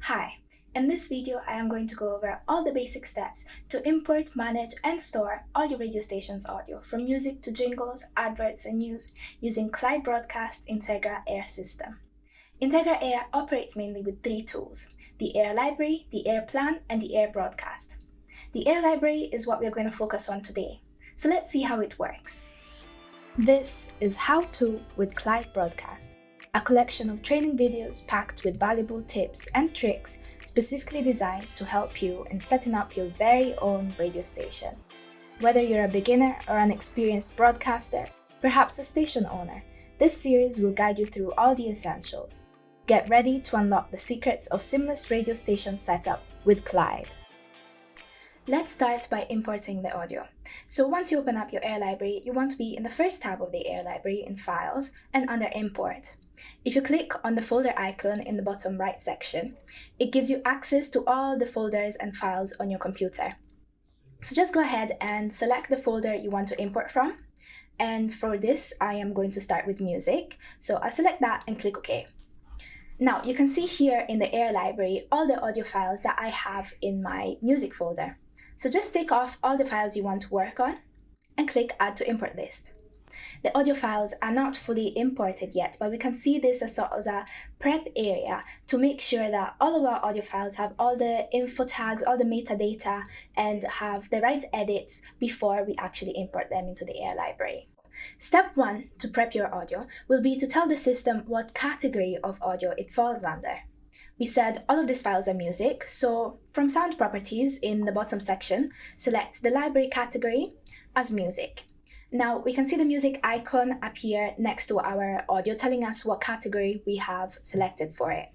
Hi, in this video I am going to go over all the basic steps to import, manage, and store all your radio station's audio, from music to jingles, adverts, and news, using Clyde Broadcast Integra AIR system. Integra AIR operates mainly with three tools: the AIR Library, the AIR Plan, and the AIR Broadcast. The AIR Library is what we're going to focus on today, so let's see how it works. This is How To with Clyde Broadcast, a collection of training videos packed with valuable tips and tricks specifically designed to help you in setting up your very own radio station. Whether you're a beginner or an experienced broadcaster, perhaps a station owner, this series will guide you through all the essentials. Get ready to unlock the secrets of seamless radio station setup with Clyde. Let's start by importing the audio. So once you open up your AIR library, you want to be in the first tab of the AIR library in Files and under Import. If you click on the folder icon in the bottom right section, it gives you access to all the folders and files on your computer. So just go ahead and select the folder you want to import from. And for this, I am going to start with music. So I'll select that and click OK. Now you can see here in the AIR library all the audio files that I have in my music folder. So just take off all the files you want to work on and click Add to Import List. The audio files are not fully imported yet, but we can see this as sort of a prep area to make sure that all of our audio files have all the info tags, all the metadata, and have the right edits before we actually import them into the AIR library. Step 1 to prep your audio will be to tell the system what category of audio it falls under. We said all of these files are music, so from Sound Properties in the bottom section, select the library category as music. Now we can see the music icon appear next to our audio, telling us what category we have selected for it.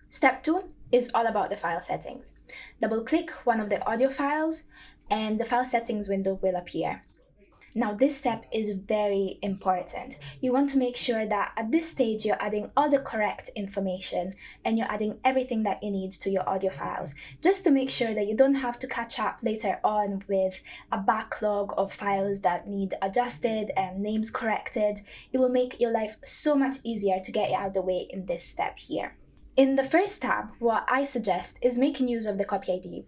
Step 2 is all about the file settings. Double-click one of the audio files and the file settings window will appear. Now this step is very important. You want to make sure that at this stage you're adding all the correct information and you're adding everything that you need to your audio files, just to make sure that you don't have to catch up later on with a backlog of files that need adjusted and names corrected. It will make your life so much easier to get it out of the way in this step here. In the first tab, what I suggest is making use of the copy ID.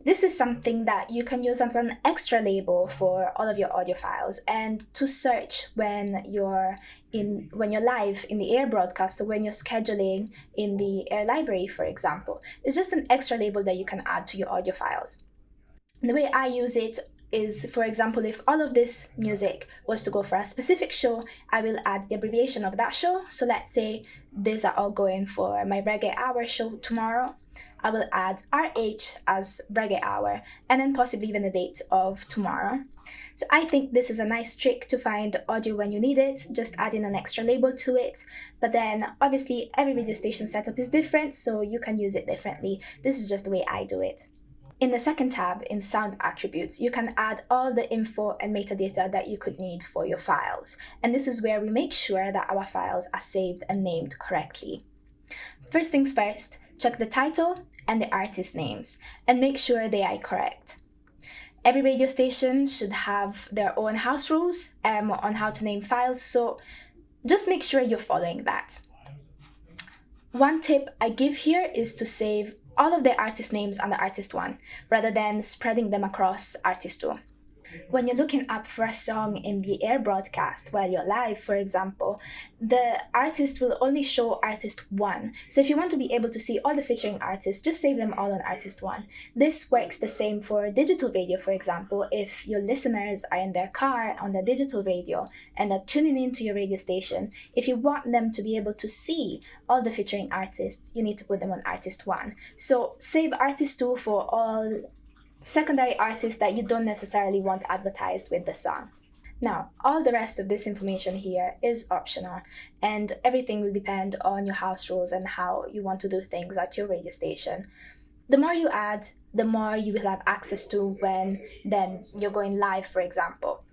This is something that you can use as an extra label for all of your audio files and to search when you're live in the AIR broadcast or when you're scheduling in the AIR library, for example. It's just an extra label that you can add to your audio files. The way I use it is, for example, if all of this music was to go for a specific show, I will add the abbreviation of that show. So let's say these are all going for my Reggae Hour show tomorrow. I will add RH as Reggae Hour and then possibly even the date of tomorrow. So I think this is a nice trick to find audio when you need it, just adding an extra label to it. But then obviously every radio station setup is different, so you can use it differently. This is just the way I do it. In the second tab, in Sound Attributes, you can add all the info and metadata that you could need for your files. And this is where we make sure that our files are saved and named correctly. First things first, check the title and the artist names and make sure they are correct. Every radio station should have their own house rules on how to name files, so just make sure you're following that. One tip I give here is to save all of the artist names under artist 1, rather than spreading them across artist 2. When you're looking up for a song in the AIR broadcast while you're live, for example, the artist will only show artist 1. So if you want to be able to see all the featuring artists, just save them all on artist 1. This works the same for digital radio, for example. If your listeners are in their car on the digital radio and are tuning into your radio station, if you want them to be able to see all the featuring artists, you need to put them on artist 1. So save artist 2 for all secondary artists that you don't necessarily want advertised with the song. Now, all the rest of this information here is optional, and everything will depend on your house rules and how you want to do things at your radio station. The more you add, the more you will have access to when then you're going live, for example.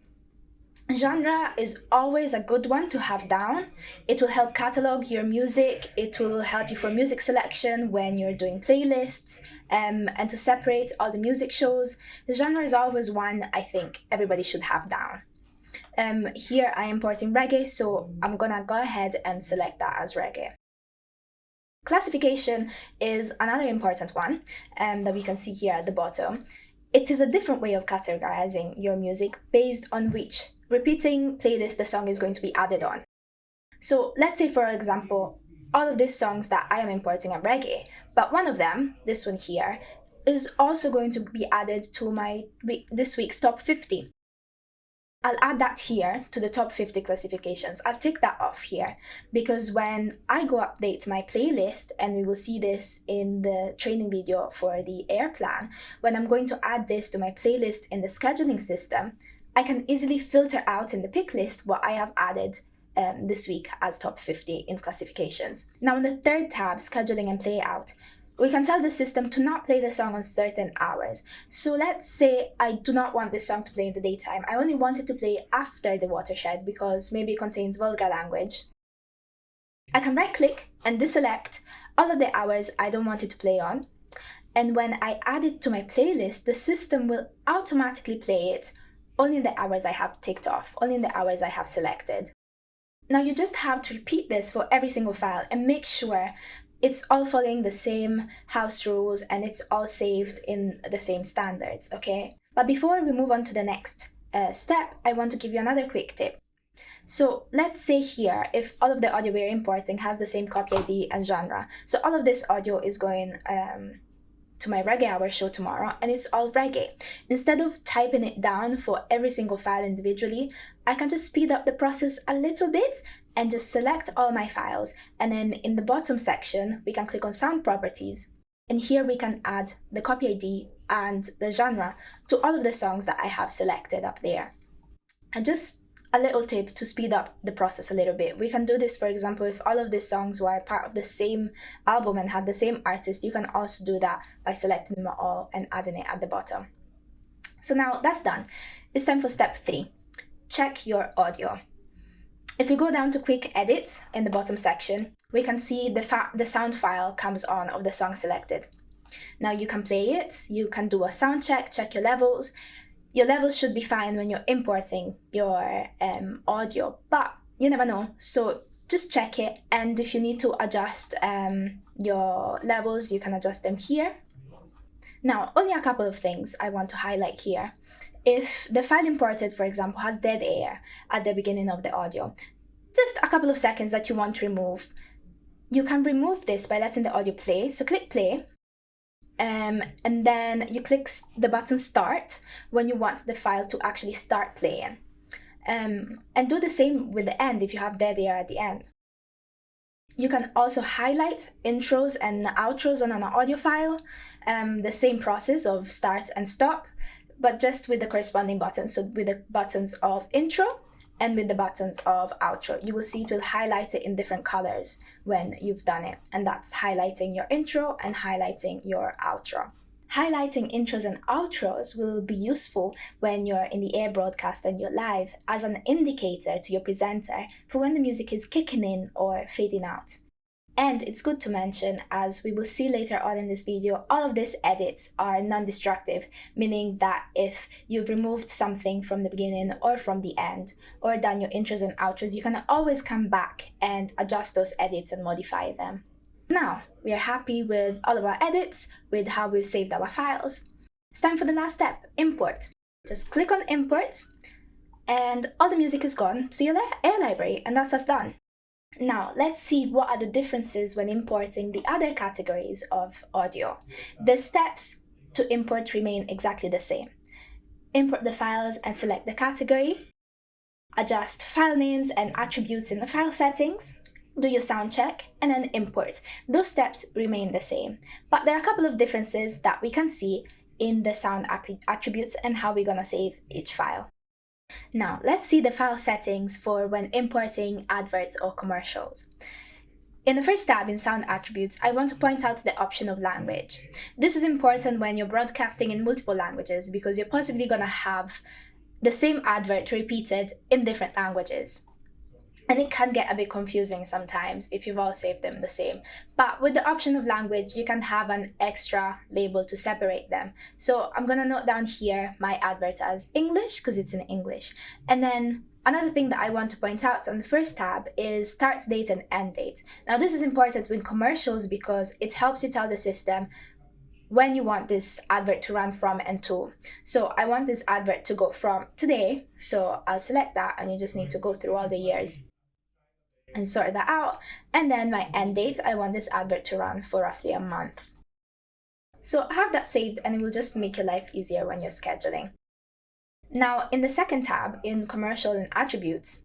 Genre is always a good one to have down. It will help catalog your music. It will help you for music selection when you're doing playlists, and to separate all the music shows. The genre is always one I think everybody should have down. Here I am importing reggae, so I'm gonna go ahead and select that as reggae. Classification is another important one that we can see here at the bottom. It is a different way of categorizing your music based on which repeating playlist the song is going to be added on. So let's say, for example, all of these songs that I am importing are reggae, but one of them, this one here, is also going to be added to this week's top 50. I'll add that here to the top 50 classifications. I'll take that off here because when I go update my playlist, and we will see this in the training video for the AIR plan, when I'm going to add this to my playlist in the scheduling system, I can easily filter out in the pick list what I have added this week as top 50 in classifications. Now in the third tab, scheduling and playout, we can tell the system to not play the song on certain hours. So let's say I do not want this song to play in the daytime. I only want it to play after the watershed because maybe it contains vulgar language. I can right click and deselect all of the hours I don't want it to play on. And when I add it to my playlist, the system will automatically play it only in the hours I have ticked off, only in the hours I have selected. Now you just have to repeat this for every single file and make sure it's all following the same house rules and it's all saved in the same standards, okay? But before we move on to the next step, I want to give you another quick tip. So let's say here, if all of the audio we're importing has the same copy ID and genre, so all of this audio is going to my reggae hour show tomorrow, and it's all reggae. Instead of typing it down for every single file individually, I can just speed up the process a little bit and just select all my files. And then in the bottom section, we can click on sound properties. And here we can add the copy ID and the genre to all of the songs that I have selected up there. And just a little tip to speed up the process a little bit. We can do this, for example, if all of these songs were part of the same album and had the same artist, you can also do that by selecting them all and adding it at the bottom. So now that's done. It's time for step 3. Check your audio. If we go down to quick edit in the bottom section, we can see the sound file comes on of the song selected. Now you can play it, you can do a sound check, check your levels. Your levels should be fine when you're importing your audio, but you never know. So just check it, and if you need to adjust your levels, you can adjust them here. Now, only a couple of things I want to highlight here. If the file imported, for example, has dead air at the beginning of the audio, just a couple of seconds that you want to remove, you can remove this by letting the audio play. So click play. And then you click the button start when you want the file to actually start playing. And do the same with the end if you have dead air at the end. You can also highlight intros and outros on an audio file, the same process of start and stop, but just with the corresponding buttons. So with the buttons of intro and with the buttons of outro. You will see it will highlight it in different colors when you've done it. And that's highlighting your intro and highlighting your outro. Highlighting intros and outros will be useful when you're in the AIR broadcast and you're live as an indicator to your presenter for when the music is kicking in or fading out. And it's good to mention, as we will see later on in this video, all of these edits are non-destructive, meaning that if you've removed something from the beginning or from the end, or done your intros and outros, you can always come back and adjust those edits and modify them. Now, we are happy with all of our edits, with how we've saved our files. It's time for the last step, import. Just click on import, and all the music is gone to your AIR library, and that's us done. Now, let's see what are the differences when importing the other categories of audio. The steps to import remain exactly the same. Import the files and select the category. Adjust file names and attributes in the file settings. Do your sound check and then import. Those steps remain the same, but there are a couple of differences that we can see in the sound attributes and how we're going to save each file. Now, let's see the file settings for when importing adverts or commercials. In the first tab in Sound Attributes, I want to point out the option of language. This is important when you're broadcasting in multiple languages because you're possibly going to have the same advert repeated in different languages. And it can get a bit confusing sometimes if you've all saved them the same. But with the option of language, you can have an extra label to separate them. So I'm going to note down here my advert as English because it's in English. And then Another thing that I want to point out on the first tab is start date and end date. Now this is important with commercials because it helps you tell the system when you want this advert to run from and to. So I want this advert to go from today, so I'll select that, and you just need to go through all the years and sort that out. And then my end date, I want this advert to run for roughly a month. So I have that saved, and it will just make your life easier when you're scheduling. Now in the second tab, in commercial and attributes,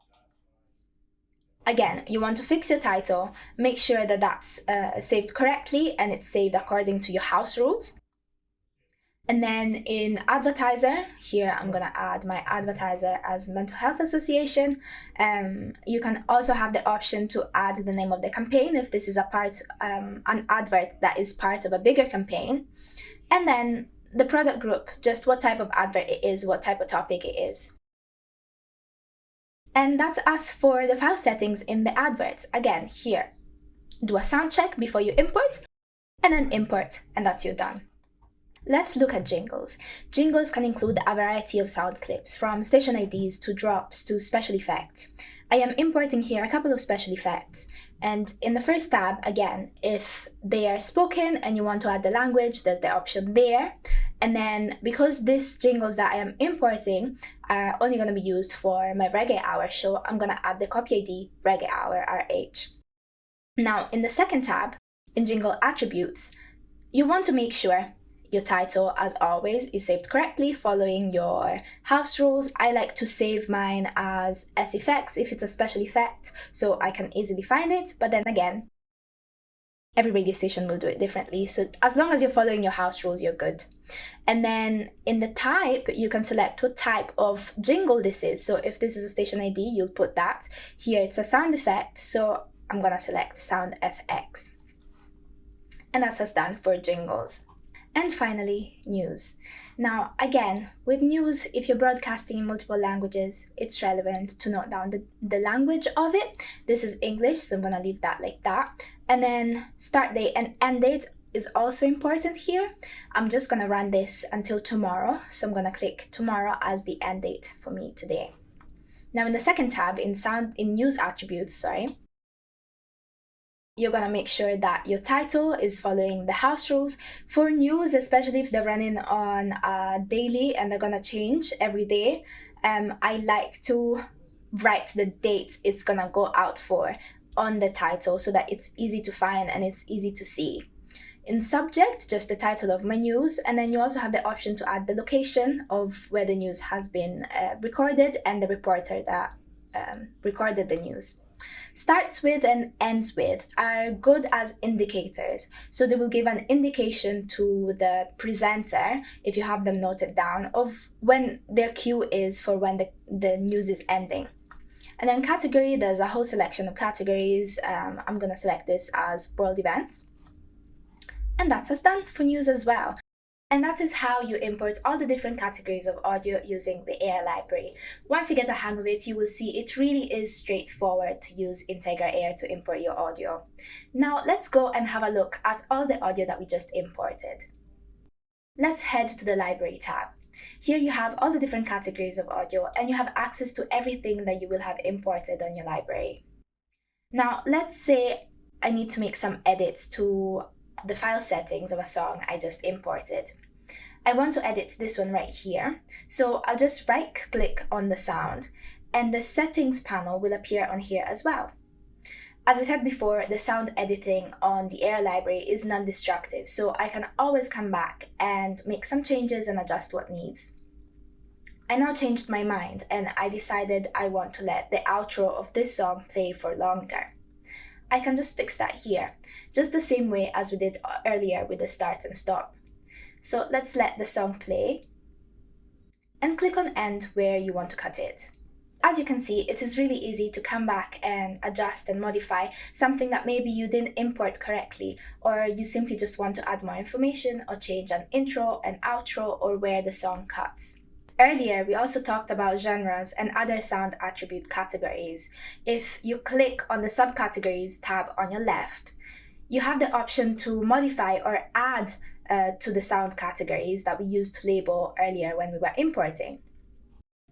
again, you want to fix your title, make sure that that's saved correctly and it's saved according to your house rules. And then in advertiser, here I'm going to add my advertiser as Mental Health Association. You can also have the option to add the name of the campaign if this is an advert that is part of a bigger campaign. And then the product group, just what type of advert it is, what type of topic it is. And that's us for the file settings in the adverts. Again, here, do a sound check before you import, and then import, and that's you done. Let's look at jingles. Jingles can include a variety of sound clips, from station IDs to drops to special effects. I am importing here a couple of special effects, and in the first tab, again, if they are spoken and you want to add the language, there's the option there. And then because these jingles that I am importing are only going to be used for my Reggae Hour show, I'm going to add the copy ID Reggae Hour RH. Now, in the second tab, in jingle attributes, you want to make sure your title, as always, is saved correctly following your house rules. I like to save mine as S-Effects if it's a special effect, so I can easily find it. But then again, every radio station will do it differently. So as long as you're following your house rules, you're good. And then in the type, you can select what type of jingle this is. So if this is a station ID, you'll put that. Here it's a sound effect, so I'm going to select Sound FX. And that's us done for jingles. And finally, news. Now, again, with news, if you're broadcasting in multiple languages, it's relevant to note down the language of it. This is English, so I'm going to leave that like that. And then start date and end date is also important here. I'm just going to run this until tomorrow, so I'm going to click tomorrow as the end date for me today. Now, in the second tab, in news attributes, you're going to make sure that your title is following the house rules. For news, especially if they're running on daily and they're going to change every day, I like to write the date it's going to go out for on the title so that it's easy to find and it's easy to see. In subject, just the title of my news, and then you also have the option to add the location of where the news has been recorded and the reporter that recorded the news. Starts with and ends with are good as indicators. So they will give an indication to the presenter, if you have them noted down, of when their cue is for when the news is ending. And then category, there's a whole selection of categories. I'm going to select this as world events. And that's us done for news as well. And that is how you import all the different categories of audio using the AIR library. Once you get a hang of it, you will see it really is straightforward to use Integra AIR to import your audio. Now let's go and have a look at all the audio that we just imported. Let's head to the library tab. Here you have all the different categories of audio and you have access to everything that you will have imported on your library. Now let's say I need to make some edits to the file settings of a song I just imported. I want to edit this one right here, so I'll just right click on the sound and the settings panel will appear on here as well. As I said before, the sound editing on the AIR library is non-destructive, so I can always come back and make some changes and adjust what needs. I now changed my mind and I decided I want to let the outro of this song play for longer. I can just fix that here, just the same way as we did earlier with the start and stop. So let's let the song play and click on end where you want to cut it. As you can see, it is really easy to come back and adjust and modify something that maybe you didn't import correctly, or you simply just want to add more information or change an intro, an outro, or where the song cuts. Earlier, we also talked about genres and other sound attribute categories. If you click on the subcategories tab on your left, you have the option to modify or add to the sound categories that we used to label earlier when we were importing.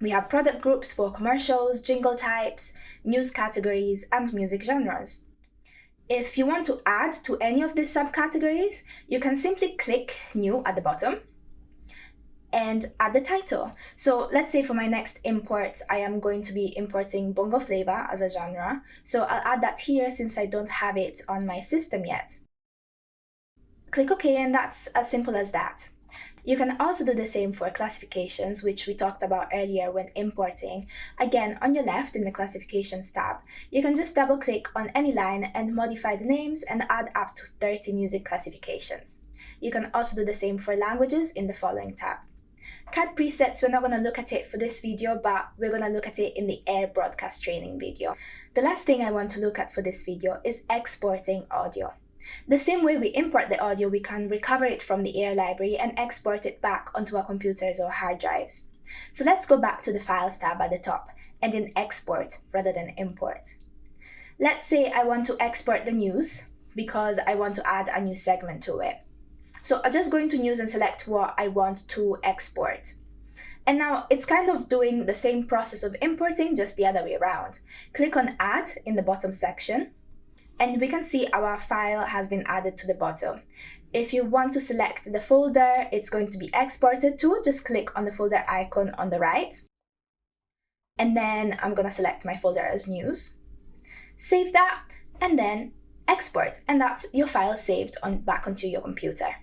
We have product groups for commercials, jingle types, news categories, and music genres. If you want to add to any of these subcategories, you can simply click New at the bottom and add the title. So let's say for my next import, I am going to be importing bongo flavor as a genre. So I'll add that here since I don't have it on my system yet. Click OK, and that's as simple as that. You can also do the same for classifications, which we talked about earlier when importing. Again, on your left in the classifications tab, you can just double click on any line and modify the names and add up to 30 music classifications. You can also do the same for languages in the following tab. CAD presets, we're not going to look at it for this video, but we're going to look at it in the AIR broadcast training video. The last thing I want to look at for this video is exporting audio. The same way we import the audio, we can recover it from the AIR library and export it back onto our computers or hard drives. So let's go back to the Files tab at the top and in Export rather than Import. Let's say I want to export the news because I want to add a new segment to it. So I'll just go into News and select what I want to export. And now it's kind of doing the same process of importing, just the other way around. Click on Add in the bottom section, and we can see our file has been added to the bottom. If you want to select the folder it's going to be exported to, just click on the folder icon on the right. And then I'm going to select my folder as News. Save that, and then export. And that's your file saved back onto your computer.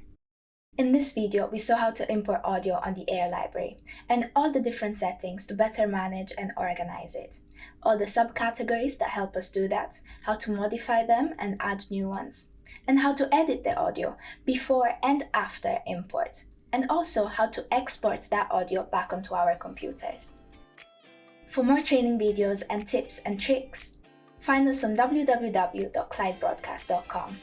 In this video, we saw how to import audio on the AIR library and all the different settings to better manage and organize it, all the subcategories that help us do that, how to modify them and add new ones, and how to edit the audio before and after import, and also how to export that audio back onto our computers. For more training videos and tips and tricks, find us on www.clydebroadcast.com.